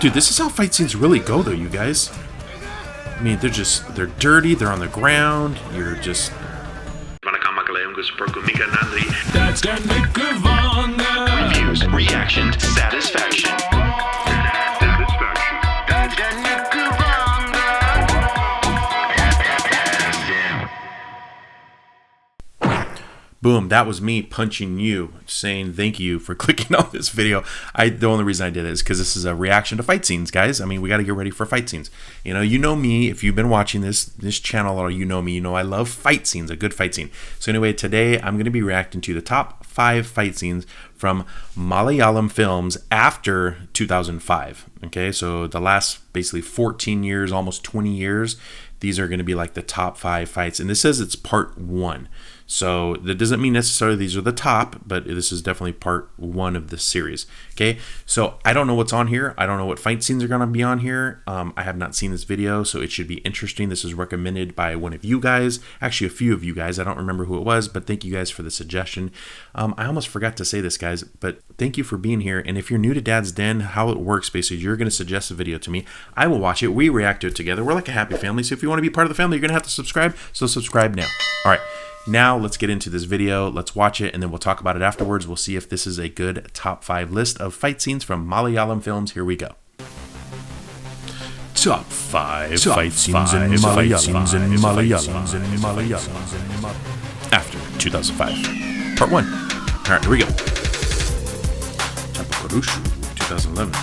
Dude, this is how fight scenes really go, though, you guys. I mean, they're dirty, they're on the ground, you're just... Reviews, reaction, satisfaction. Boom, that was me punching you, saying thank you for clicking on this video. The only reason I did it is because this is a reaction to fight scenes, guys. I mean, we got to get ready for fight scenes. You know me, if you've been watching this channel or you know me, you know I love fight scenes, a good fight scene. So anyway, today I'm going to be reacting to the top 5 fight scenes from Malayalam films after 2005. Okay, so the last basically 14 years, almost 20 years, these are going to be like the top 5 fights. And this says it's part 1. So that doesn't mean necessarily these are the top, but this is definitely part 1 of the series. Okay, so I don't know what's on here. I don't know what fight scenes are going to be on here. I have not seen this video, so it should be interesting. This is recommended by one of you guys, actually a few of you guys. I don't remember who it was, but thank you guys for the suggestion. I almost forgot to say this, guys, but thank you for being here. And if you're new to Dad's Den, how it works, basically, you're going to suggest a video to me. I will watch it. We react to it together. We're like a happy family, so if you want to be part of the family, you're going to have to subscribe, so subscribe now. All right. Now let's get into this video, let's watch it, and then we'll talk about it afterwards. We'll see if this is a good top 5 list of fight scenes from Malayalam films. Here we go. Top 5 fight scenes in Malayalam after 2005. Part 1. Alright, here we go. Tapakurushu, 2011.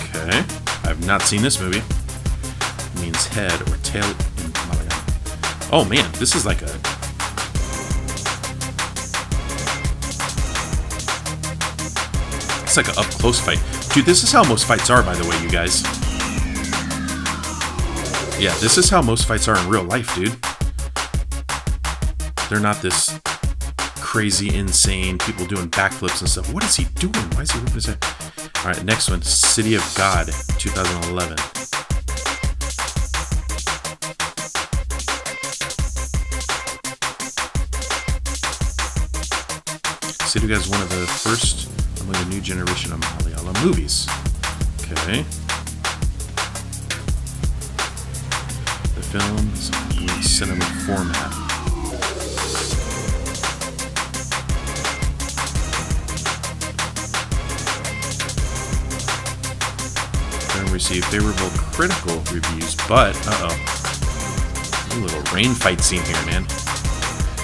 Okay, I have not seen this movie. It means head or tail in Malayalam. Oh man, this is like a... It's like an up-close fight. Dude, this is how most fights are, by the way, you guys. Yeah, this is how most fights are in real life, dude. They're not this crazy, insane people doing backflips and stuff. What is he doing? Why is he ripping his head? Alright, next one. City of God, 2011. City of God is one of the first among the new generation of Malayalam movies. Okay. The film is in cinema format. Film received favorable critical reviews, but a little rain fight scene here, man.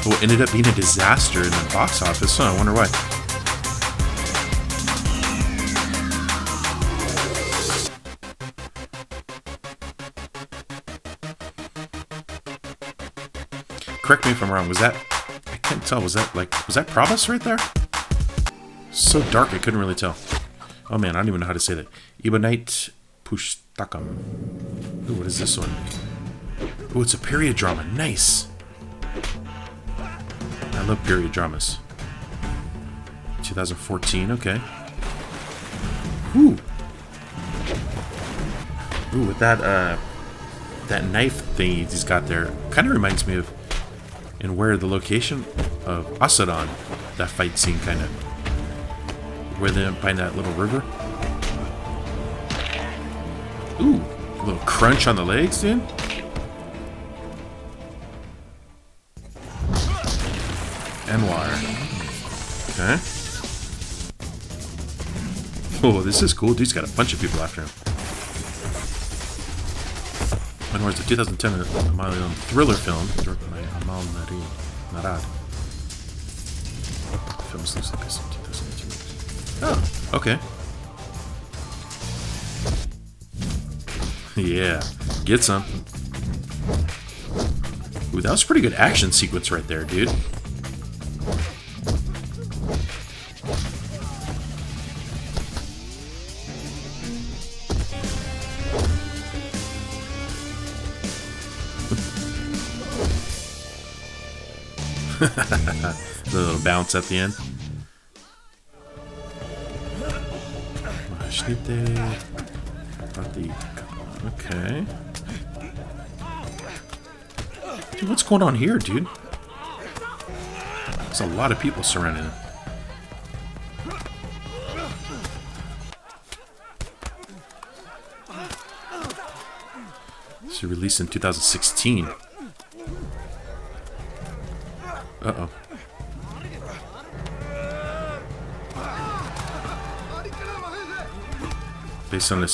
Oh, it ended up being a disaster in the box office. Huh, I wonder why. Correct me if I'm wrong. Was that... I can't tell. Was that Prabhas right there? So dark I couldn't really tell. Oh man, I don't even know how to say that. Ibanite Pushtakam. Ooh, what is this one? Ooh, it's a period drama. Nice. I love period dramas. 2014, okay. Ooh. Ooh, with that that knife thing he's got there, kind of reminds me of and where the location of Asadan, that fight scene kind of. Where they're by that little river. Ooh, a little crunch on the legs, dude. Anwar. Okay. Oh, this is cool. Dude's got a bunch of people after him. Anwar's a 2010 Malayalam thriller film directed by Amal Narad. Films loosely based on 2018. Oh, okay. Yeah, get some. Ooh, that was a pretty good action sequence right there, dude. The little bounce at the end. Okay. Dude, what's going on here, dude? There's a lot of people surrounding it. actually released in 2016. Uh-oh. Based on an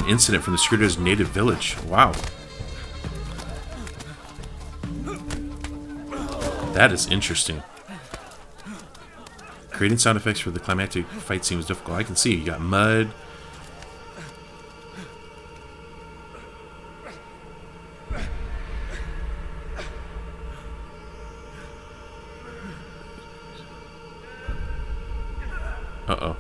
incident from the screener's native village. Wow. That is interesting. Creating sound effects for the climactic fight scene was difficult. I can see you got mud. Uh-oh.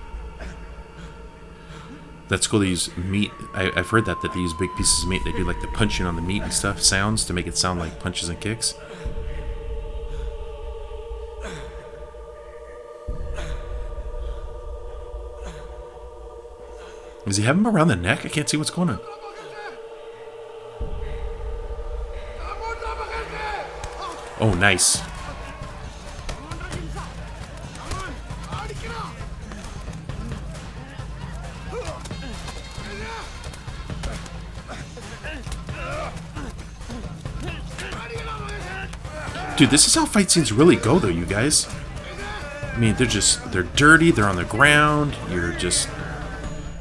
That's cool. They use meat. I've heard that they use big pieces of meat. They do like the punching on the meat and stuff, sounds to make it sound like punches and kicks. Does he have him around the neck? I can't see what's going on. Oh, nice. Dude, this is how fight scenes really go, though, you guys. I mean, they're dirty, they're on the ground,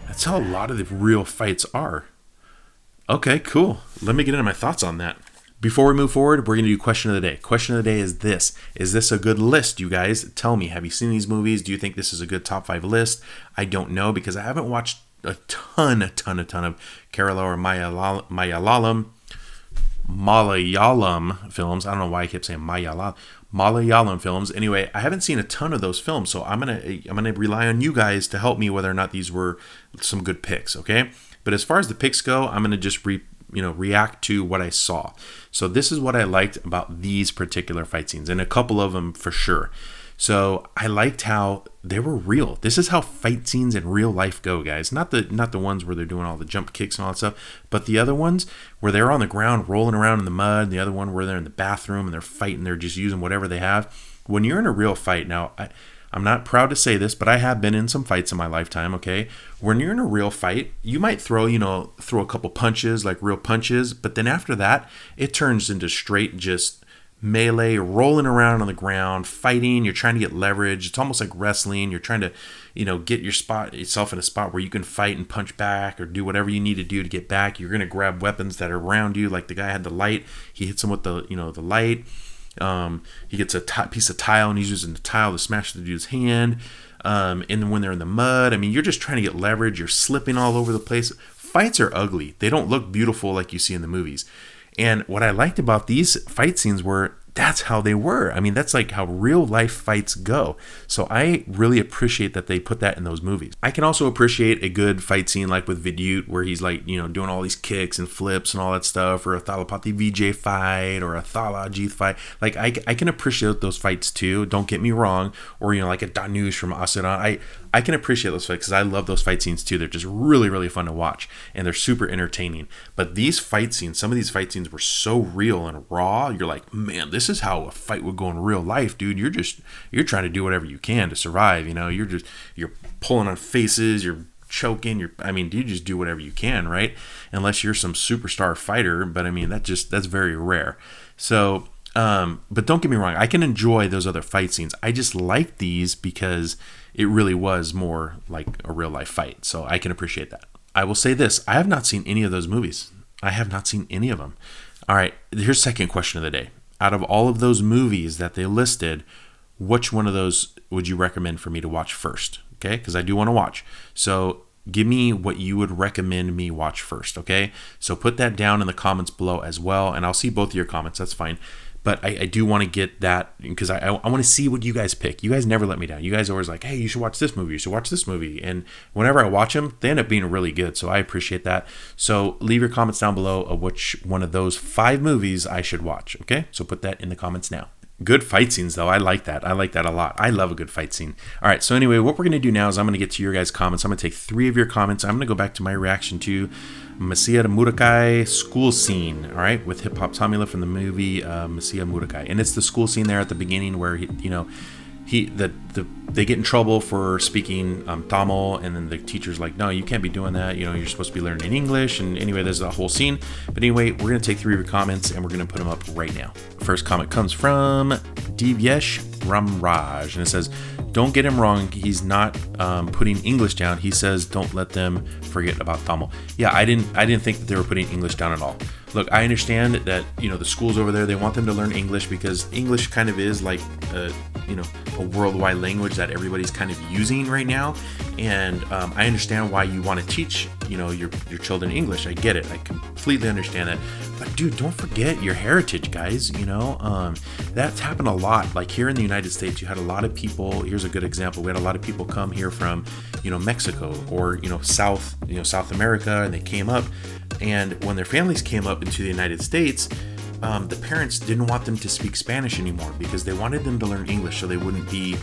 that's how a lot of the real fights are. Okay, cool. Let me get into my thoughts on that. Before we move forward, we're going to do question of the day. Question of the day is this. Is this a good list, you guys? Tell me, have you seen these movies? Do you think this is a good top 5 list? I don't know, because I haven't watched a ton of Kerala or Malayalam films. I don't know why I kept saying Malayalam films. Anyway, I haven't seen a ton of those films, so I'm gonna rely on you guys to help me whether or not these were some good picks. Okay, but as far as the picks go, I'm gonna just react to what I saw. So this is what I liked about these particular fight scenes, and a couple of them for sure. So I liked how they were real. This is how fight scenes in real life go, guys. Not the ones where they're doing all the jump kicks and all that stuff, but the other ones where they're on the ground rolling around in the mud. The other one where they're in the bathroom and they're fighting. They're just using whatever they have. When you're in a real fight, now I'm not proud to say this, but I have been in some fights in my lifetime. Okay, when you're in a real fight, you might throw a couple punches, like real punches, but then after that, it turns into straight just melee, rolling around on the ground, fighting. You're trying to get leverage. It's almost like wrestling. You're trying to, get yourself in a spot where you can fight and punch back or do whatever you need to do to get back. You're going to grab weapons that are around you. Like the guy had the light. He hits him with the light. He gets a piece of tile and he's using the tile to smash the dude's hand. And then when they're in the mud, I mean, you're just trying to get leverage. You're slipping all over the place. Fights are ugly. They don't look beautiful like you see in the movies. And what I liked about these fight scenes were that's how they were. I mean, that's like how real life fights go. So I really appreciate that they put that in those movies. I can also appreciate a good fight scene like with Vidyut where he's like, doing all these kicks and flips and all that stuff, or a Thalapathy Vijay fight or a Thala Ajith fight. Like I can appreciate those fights too. Don't get me wrong. Or, like a Danush from Asuran. I can appreciate those fights because I love those fight scenes too. They're just really, really fun to watch and they're super entertaining. But these fight scenes, some of these fight scenes were so real and raw. You're like, man, this is how a fight would go in real life, dude. You're trying to do whatever you can to survive. You're pulling on faces, you're choking, you just do whatever you can, right? Unless you're some superstar fighter. But I mean, that's very rare. So, but don't get me wrong, I can enjoy those other fight scenes. I just like these because it really was more like a real life fight. So I can appreciate that. I will say this. I have not seen any of those movies. I have not seen any of them. All right. Here's second question of the day. Out of all of those movies that they listed, which one of those would you recommend for me to watch first? Okay. Because I do want to watch. So give me what you would recommend me watch first. Okay. So put that down in the comments below as well. And I'll see both of your comments. That's fine. But I do want to get that because I want to see what you guys pick. You guys never let me down. You guys are always like, hey, you should watch this movie. You should watch this movie. And whenever I watch them, they end up being really good. So I appreciate that. So leave your comments down below of which one of those 5 movies I should watch. Okay? So put that in the comments now. Good fight scenes, though. I like that. I like that a lot. I love a good fight scene. All right. So anyway, what we're going to do now is I'm going to get to your guys' comments. I'm going to take 3 of your comments. I'm going to go back to my reaction to Masiya Murakai school scene, all right, with Hip Hop Tamila from the movie Masiya Murakai. And it's the school scene there at the beginning where, they get in trouble for speaking Tamil, and then the teacher's like, no, you can't be doing that. You're supposed to be learning English. And anyway, there's a whole scene. But anyway, we're going to take 3 of your comments and we're going to put them up right now. First comment comes from Divyesh Ramraj, and it says, don't get him wrong. He's not putting English down. He says, don't let them forget about Tamil. Yeah, I didn't think that they were putting English down at all. Look, I understand that, the schools over there, they want them to learn English because English kind of is like, a worldwide language that everybody's kind of using right now. And I understand why you want to teach, your children English. I get it. I completely understand that. But dude, don't forget your heritage, guys. That's happened a lot. Like here in the United States, you had a lot of people. Here's a good example. We had a lot of people come here from, Mexico or, South America, and they came up. And when their families came up into the United States, the parents didn't want them to speak Spanish anymore because they wanted them to learn English so they wouldn't be,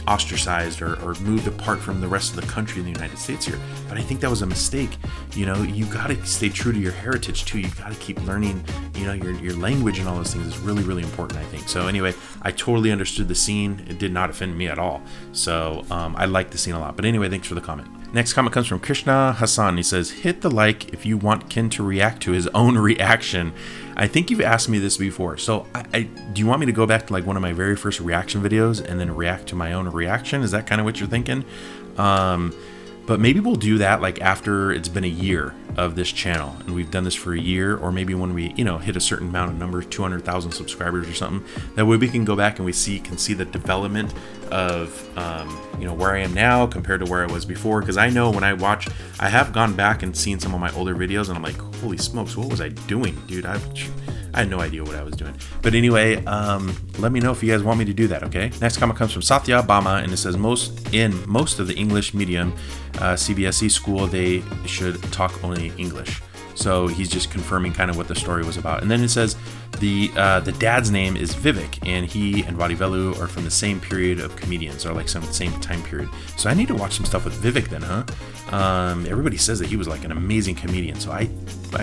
ostracized or moved apart from the rest of the country in the United States here. But I think that was a mistake. You got to stay true to your heritage too. You got to keep learning, your language and all those things is really, really important, I think. So anyway, I totally understood the scene. It did not offend me at all. So I like the scene a lot. But anyway, thanks for the comment. Next comment comes from Krishna Hassan. He says, hit the like if you want Ken to react to his own reaction. I think you've asked me this before. So do you want me to go back to like one of my very first reaction videos and then react to my own reaction? Is that kind of what you're thinking? But maybe we'll do that like after it's been a year of this channel and we've done this for a year, or maybe when we, hit a certain amount of numbers, 200,000 subscribers or something. That way we can go back and we can see the development of, where I am now compared to where I was before. Because I know when I have gone back and seen some of my older videos and I'm like, holy smokes, what was I doing, dude? I had no idea what I was doing. But anyway, let me know if you guys want me to do that, okay? Next comment comes from Satya Bama, and it says, most of the English medium CBSE school, they should talk only English. So he's just confirming kind of what the story was about. And then it says the dad's name is Vivek, and he and Vadivelu are from the same period of comedians, or like some same time period. So I need to watch some stuff with Vivek then, huh? Everybody says that he was like an amazing comedian, so I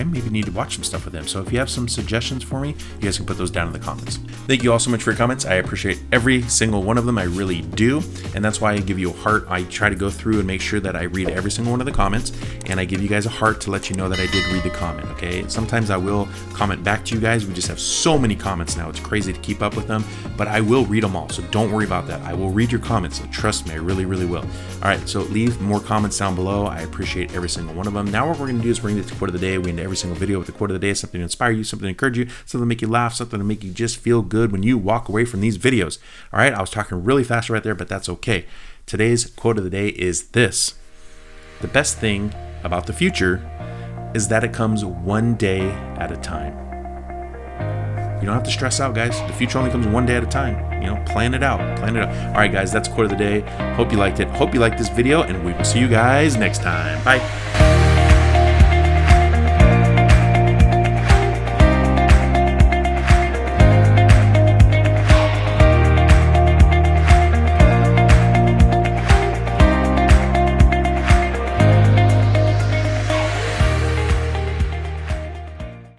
maybe need to watch some stuff with him. So if you have some suggestions for me, you guys can put those down in the comments. Thank you all so much for your comments. I appreciate every single one of them. I really do. And that's why I give you a heart. I try to go through and make sure that I read every single one of the comments, and I give you guys a heart to let you know that I did read the comment, okay? Sometimes I will comment back to you guys. We just have so many comments now. It's crazy to keep up with them, but I will read them all. So don't worry about that. I will read your comments. So trust me, I really, really will. All right, so leave more comments down below. I appreciate every single one of them. Now what we're going to do is we're going to get to quote of the day. We end every single video with the quote of the day, something to inspire you, something to encourage you, something to make you laugh, something to make you just feel good when you walk away from these videos. All right, I was talking really fast right there, but that's okay. Today's quote of the day is this: the best thing about the future is that it comes one day at a time. You don't have to stress out, guys. The future only comes one day at a time. Plan it out. All right, guys, that's quote of the day. Hope you liked it. Hope you liked this video, and we will see you guys next time. Bye.